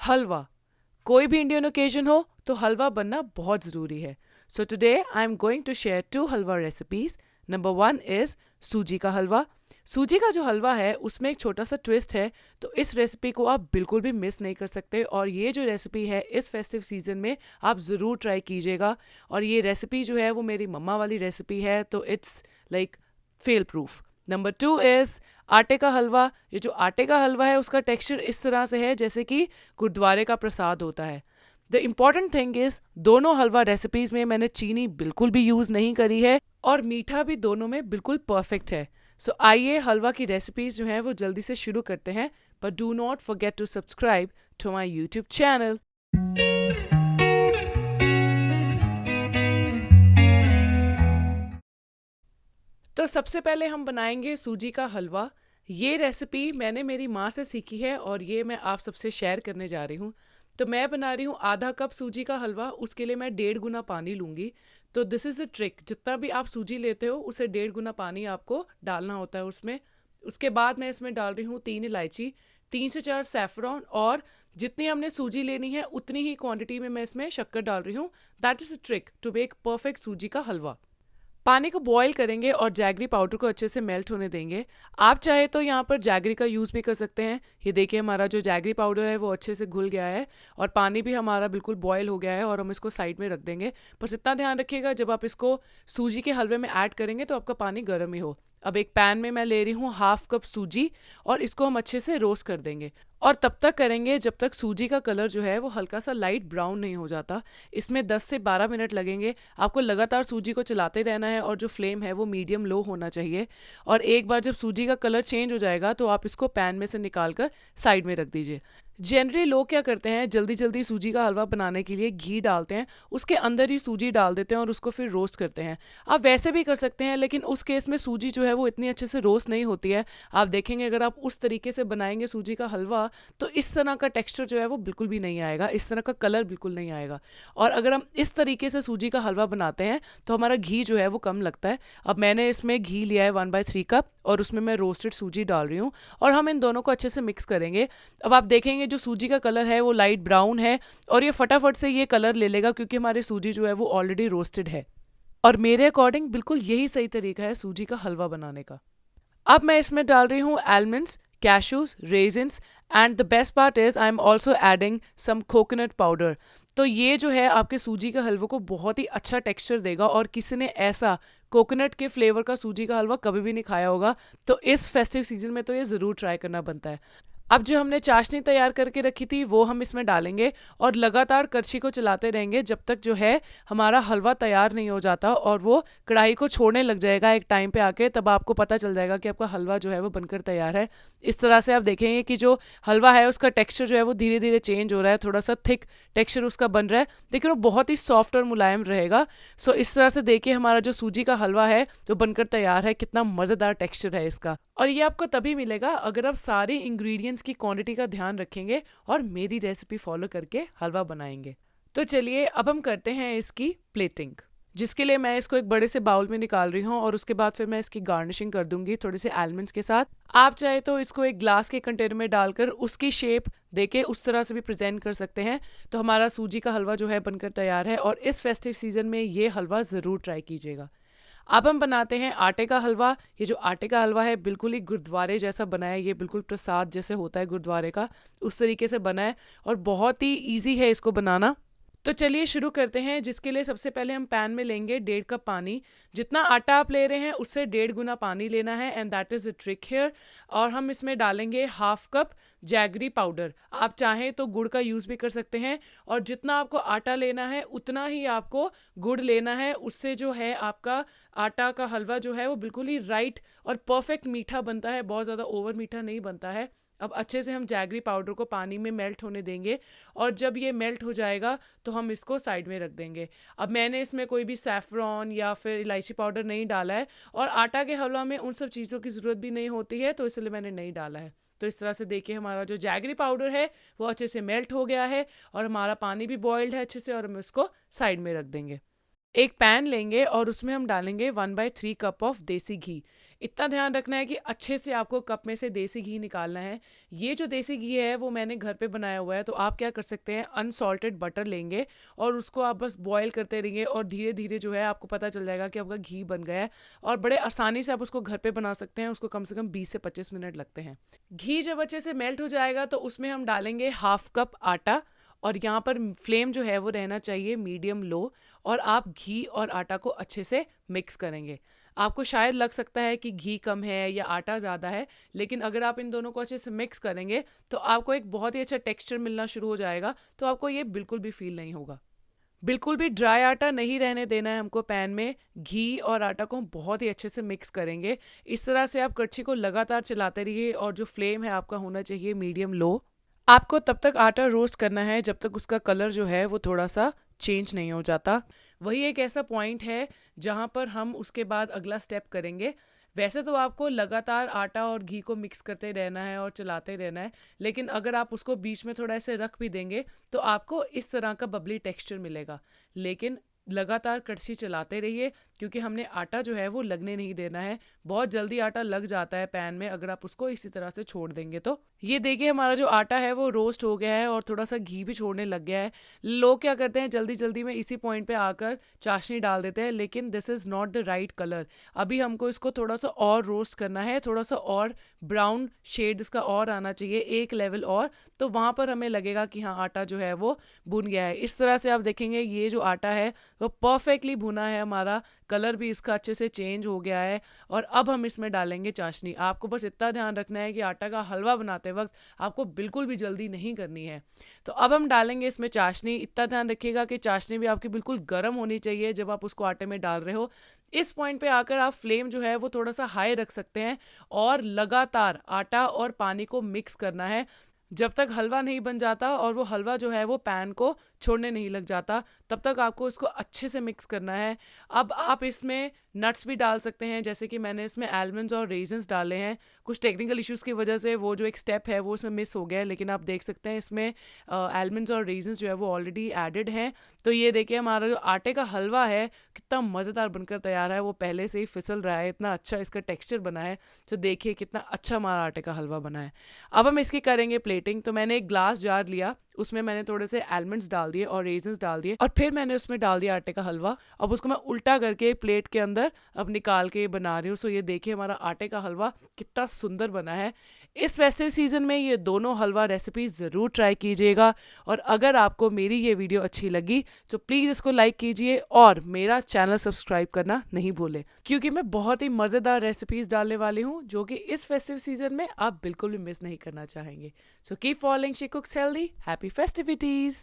हलवा। कोई भी Indian occasion हो तो हलवा बनना बहुत ज़रूरी है। So today I am going to share 2 halwa recipes. Number 1 is सूजी का हलवा। सूजी का जो हलवा है उसमें एक छोटा सा ट्विस्ट है, तो इस रेसिपी को आप बिल्कुल भी मिस नहीं कर सकते, और ये जो रेसिपी है इस फेस्टिव सीजन में आप ज़रूर ट्राई कीजिएगा। और ये रेसिपी जो है वो मेरी मम्मा वाली रेसिपी है, तो it's like fail proof. Number 2 is आटे का हलवा। ये जो आटे का हलवा है उसका टेक्सचर इस तरह से है जैसे कि गुरुद्वारे का प्रसाद होता है। द इम्पॉर्टेंट थिंग इज दोनों हलवा रेसिपीज में मैंने चीनी बिल्कुल भी यूज नहीं करी है, और मीठा भी दोनों में बिल्कुल परफेक्ट है। सो आइए हलवा की रेसिपीज जो हैं वो जल्दी से शुरू करते हैं, but do not forget to subscribe to my YouTube channel. तो सबसे पहले हम बनाएंगे सूजी का हलवा। ये रेसिपी मैंने मेरी माँ से सीखी है और ये मैं आप सबसे शेयर करने जा रही हूँ। तो मैं बना रही हूँ आधा कप सूजी का हलवा, उसके लिए मैं 1.5 गुना पानी लूँगी। तो दिस इज़ द ट्रिक, जितना भी आप सूजी लेते हो उसे 1.5 गुना पानी आपको डालना होता है उसमें। उसके बाद मैं इसमें डाल रही हूँ 3 इलायची, 3 से 4 सैफरॉन, और जितनी हमने सूजी लेनी है उतनी ही क्वांटिटी में मैं इसमें शक्कर डाल रही हूँ। That is a trick to make perfect सूजी का हलवा। पानी को बॉईल करेंगे और जैगरी पाउडर को अच्छे से मेल्ट होने देंगे। आप चाहे तो यहाँ पर जैगरी का यूज़ भी कर सकते हैं। ये देखिए हमारा जो जैगरी पाउडर है वो अच्छे से घुल गया है और पानी भी हमारा बिल्कुल बॉयल हो गया है, और हम इसको साइड में रख देंगे। बस इतना ध्यान रखिएगा जब आप इसको सूजी के हलवे में ऐड करेंगे तो आपका पानी गर्म ही हो। अब एक पैन में मैं ले रही हूँ 1/2 कप सूजी, और इसको हम अच्छे से रोस्ट कर देंगे, और तब तक करेंगे जब तक सूजी का कलर जो है वो हल्का सा लाइट ब्राउन नहीं हो जाता। इसमें 10 से 12 मिनट लगेंगे। आपको लगातार सूजी को चलाते रहना है और जो फ्लेम है वो मीडियम लो होना चाहिए। और एक बार जब सूजी का कलर चेंज हो जाएगा तो आप इसको पैन में से निकाल कर साइड में रख दीजिए। जनरली लोग क्या करते हैं, जल्दी जल्दी सूजी का हलवा बनाने के लिए घी डालते हैं, उसके अंदर ही सूजी डाल देते हैं और उसको फिर रोस्ट करते हैं। आप वैसे भी कर सकते हैं, लेकिन उस केस में सूजी जो है वो इतनी अच्छे से रोस्ट नहीं होती है। आप देखेंगे अगर आप उस तरीके से बनाएंगे सूजी का हलवा तो इस तरह का टेक्सचर जो है वो बिल्कुल भी नहीं आएगा, इस तरह का कलर बिल्कुल नहीं आएगा। और अगर हम इस तरीके से सूजी का हलवा बनाते हैं तो हमारा घी जो है वो कम लगता है। अब मैंने इसमें घी लिया है 1/3 कप, और उसमें मैं रोस्टेड सूजी डाल रही हूँ, और हम इन दोनों को अच्छे से मिक्स करेंगे। अब आप देखेंगे जो सूजी का कलर है वो लाइट ब्राउन है, और ये फटाफट से ये कलर ले लेगा क्योंकि हमारी सूजी जो है वो ऑलरेडी रोस्टेड है। और मेरे अकॉर्डिंग बिल्कुल यही सही तरीका है सूजी का हलवा बनाने का। अब मैं इसमें डाल रही हूँ almonds, cashews, raisins, and the best part is I am also adding some coconut powder. तो ये जो है आपके सूजी का हलवे को बहुत ही अच्छा टेक्सचर देगा, और किसी ने ऐसा कोकोनट के फ्लेवर का सूजी का हलवा कभी भी नहीं खाया होगा। तो इस फेस्टिव सीजन में तो ये ज़रूर ट्राई करना बनता है। अब जो हमने चाशनी तैयार करके रखी थी वो हम इसमें डालेंगे, और लगातार कड़छी को चलाते रहेंगे जब तक जो है हमारा हलवा तैयार नहीं हो जाता, और वो कढ़ाई को छोड़ने लग जाएगा एक टाइम पे आके, तब आपको पता चल जाएगा कि आपका हलवा जो है वो बनकर तैयार है। इस तरह से आप देखेंगे कि जो हलवा है उसका टेक्सचर जो है वो धीरे धीरे चेंज हो रहा है, थोड़ा सा थिक टेक्सचर उसका बन रहा है, लेकिन वो बहुत ही सॉफ्ट और मुलायम रहेगा। सो इस तरह से देखिए हमारा जो सूजी का हलवा है वो बनकर तैयार है। कितना मज़ेदार टेक्सचर है इसका, और ये आपको तभी मिलेगा अगर आप सारे इंग्रेडिएंट्स की क्वांटिटी का ध्यान रखेंगे और मेरी रेसिपी फॉलो करके हलवा बनाएंगे। तो चलिए अब हम करते हैं इसकी प्लेटिंग, जिसके लिए मैं इसको एक बड़े से बाउल में निकाल रही हूँ, और उसके बाद फिर मैं इसकी गार्निशिंग कर दूंगी थोड़े से आलमंड्स के साथ। आप चाहे तो इसको एक ग्लास के कंटेनर में डालकर उसकी शेप देके उस तरह से भी प्रेजेंट कर सकते हैं। तो हमारा सूजी का हलवा जो है बनकर तैयार है, और इस फेस्टिव सीजन में ये हलवा ज़रूर ट्राई कीजिएगा। अब हम बनाते हैं आटे का हलवा। ये जो आटे का हलवा है बिल्कुल ही गुरुद्वारे जैसा बना है, ये बिल्कुल प्रसाद जैसे होता है गुरुद्वारे का, उस तरीके से बना है, और बहुत ही ईजी है इसको बनाना। तो चलिए शुरू करते हैं, जिसके लिए सबसे पहले हम पैन में लेंगे 1.5 कप पानी। जितना आटा आप ले रहे हैं उससे 1.5 गुना पानी लेना है, and that is the trick here. और हम इसमें डालेंगे 1/2 कप जैगरी पाउडर। आप चाहें तो गुड़ का यूज़ भी कर सकते हैं, और जितना आपको आटा लेना है उतना ही आपको गुड़ लेना है। उससे जो है आपका आटा का हलवा जो है वो बिल्कुल ही राइट और परफेक्ट मीठा बनता है, बहुत ज़्यादा ओवर मीठा नहीं बनता है। अब अच्छे से हम जैगरी पाउडर को पानी में मेल्ट होने देंगे, और जब ये मेल्ट हो जाएगा तो हम इसको साइड में रख देंगे। अब मैंने इसमें कोई भी सैफरॉन या फिर इलायची पाउडर नहीं डाला है, और आटा के हलवा में उन सब चीज़ों की ज़रूरत भी नहीं होती है, तो इसलिए मैंने नहीं डाला है। तो इस तरह से देखिए हमारा जो जैगरी पाउडर है वो अच्छे से मेल्ट हो गया है, और हमारा पानी भी बॉइल्ड है अच्छे से, और हम इसको साइड में रख देंगे। एक पैन लेंगे और उसमें हम डालेंगे 1/3 कप ऑफ देसी घी। इतना ध्यान रखना है कि अच्छे से आपको कप में से देसी घी निकालना है। ये जो देसी घी है वो मैंने घर पे बनाया हुआ है, तो आप क्या कर सकते हैं, अनसॉल्टेड बटर लेंगे और उसको आप बस बॉयल करते रहिए और धीरे धीरे जो है आपको पता चल जाएगा कि आपका घी बन गया है। और बड़े आसानी से आप उसको घर पे बना सकते हैं, उसको कम से कम 20 से 25 मिनट लगते हैं। घी जब अच्छे से मेल्ट हो जाएगा तो उसमें हम डालेंगे हाफ कप आटा, और यहाँ पर फ्लेम जो है वो रहना चाहिए मीडियम लो, और आप घी और आटा को अच्छे से मिक्स करेंगे। आपको शायद लग सकता है कि घी कम है या आटा ज़्यादा है, लेकिन अगर आप इन दोनों को अच्छे से मिक्स करेंगे तो आपको एक बहुत ही अच्छा टेक्सचर मिलना शुरू हो जाएगा, तो आपको ये बिल्कुल भी फील नहीं होगा। बिल्कुल भी ड्राई आटा नहीं रहने देना है हमको पैन में। घी और आटा को हम बहुत ही अच्छे से मिक्स करेंगे। इस तरह से आप कड़छी को लगातार चलाते रहिए और जो फ्लेम है आपका होना चाहिए मीडियम लो। आपको तब तक आटा रोस्ट करना है जब तक उसका कलर जो है वो थोड़ा सा चेंज नहीं हो जाता। वही एक ऐसा पॉइंट है जहाँ पर हम उसके बाद अगला स्टेप करेंगे। वैसे तो आपको लगातार आटा और घी को मिक्स करते रहना है और चलाते रहना है, लेकिन अगर आप उसको बीच में थोड़ा ऐसे रख भी देंगे तो आपको इस तरह का बबली टेक्सचर मिलेगा। लेकिन लगातार कड़छी चलाते रहिए, क्योंकि हमने आटा जो है वो लगने नहीं देना है। बहुत जल्दी आटा लग जाता है पैन में अगर आप उसको इसी तरह से छोड़ देंगे तो। ये देखिए हमारा जो आटा है वो रोस्ट हो गया है और थोड़ा सा घी भी छोड़ने लग गया है। लोग क्या करते हैं, जल्दी जल्दी में इसी पॉइंट पे आकर चाशनी डाल देते हैं, लेकिन this is not the right colour. अभी हमको इसको थोड़ा सा और रोस्ट करना है, थोड़ा सा और ब्राउन शेड इसका और आना चाहिए, एक लेवल और, तो वहाँ पर हमें लगेगा कि हाँ आटा जो है वो भुन गया है। इस तरह से आप देखेंगे ये जो आटा है वो परफेक्टली भुना है हमारा, कलर भी इसका अच्छे से चेंज हो गया है। और अब हम इसमें डालेंगे चाशनी। आपको बस इतना ध्यान रखना है कि आटा का हलवा बनाते वक्त आपको बिल्कुल भी जल्दी नहीं करनी है। तो अब हम डालेंगे इसमें चाशनी। इतना ध्यान रखिएगा कि चाशनी भी आपकी बिल्कुल गर्म होनी चाहिए जब आप उसको आटे में डाल रहे हो। इस पॉइंट पे आकर आप फ्लेम जो है वो थोड़ा सा हाई रख सकते हैं और लगातार आटा और पानी को मिक्स करना है जब तक हलवा नहीं बन जाता और वो हलवा जो है वो पैन को छोड़ने नहीं लग जाता, तब तक आपको इसको अच्छे से मिक्स करना है। अब आप इसमें नट्स भी डाल सकते हैं, जैसे कि मैंने इसमें आलमंड्स और रेजन्स डाले हैं। कुछ टेक्निकल इश्यूज़ की वजह से वो जो एक स्टेप है वो इसमें मिस हो गया है, लेकिन आप देख सकते हैं इसमें आलमंड्स और रेजन्स जो है वो ऑलरेडी एडेड हैं। तो ये देखिए हमारा जो आटे का हलवा है कितना मज़ेदार बनकर तैयार है। वो पहले से ही फिसल रहा है, इतना अच्छा इसका टेक्स्चर बना है। तो देखिए कितना अच्छा हमारा आटे का हलवा बना है। अब हम इसकी करेंगे प्लेटिंग। तो मैंने एक ग्लास जार लिया, उसमें मैंने थोड़े से आलमंड्स डाल दिए और रेजन्स डाल दिए, और फिर मैंने उसमें डाल दिया आटे का हलवा। अब उसको मैं उल्टा करके प्लेट के अंदर अब निकाल के बना रही हूँ। सो ये देखिए हमारा आटे का हलवा कितना सुंदर बना है। इस फेस्टिव सीजन में ये दोनों हलवा रेसिपी ज़रूर ट्राई कीजिएगा। और अगर आपको मेरी ये वीडियो अच्छी लगी तो प्लीज़ इसको लाइक कीजिए और मेरा चैनल सब्सक्राइब करना नहीं भूलें, क्योंकि मैं बहुत ही मज़ेदार रेसिपीज़ डालने वाली हूँ जो कि इस फेस्टिव सीजन में आप बिल्कुल भी मिस नहीं करना चाहेंगे। So keep following she कुक्स healthy. Happy festivities.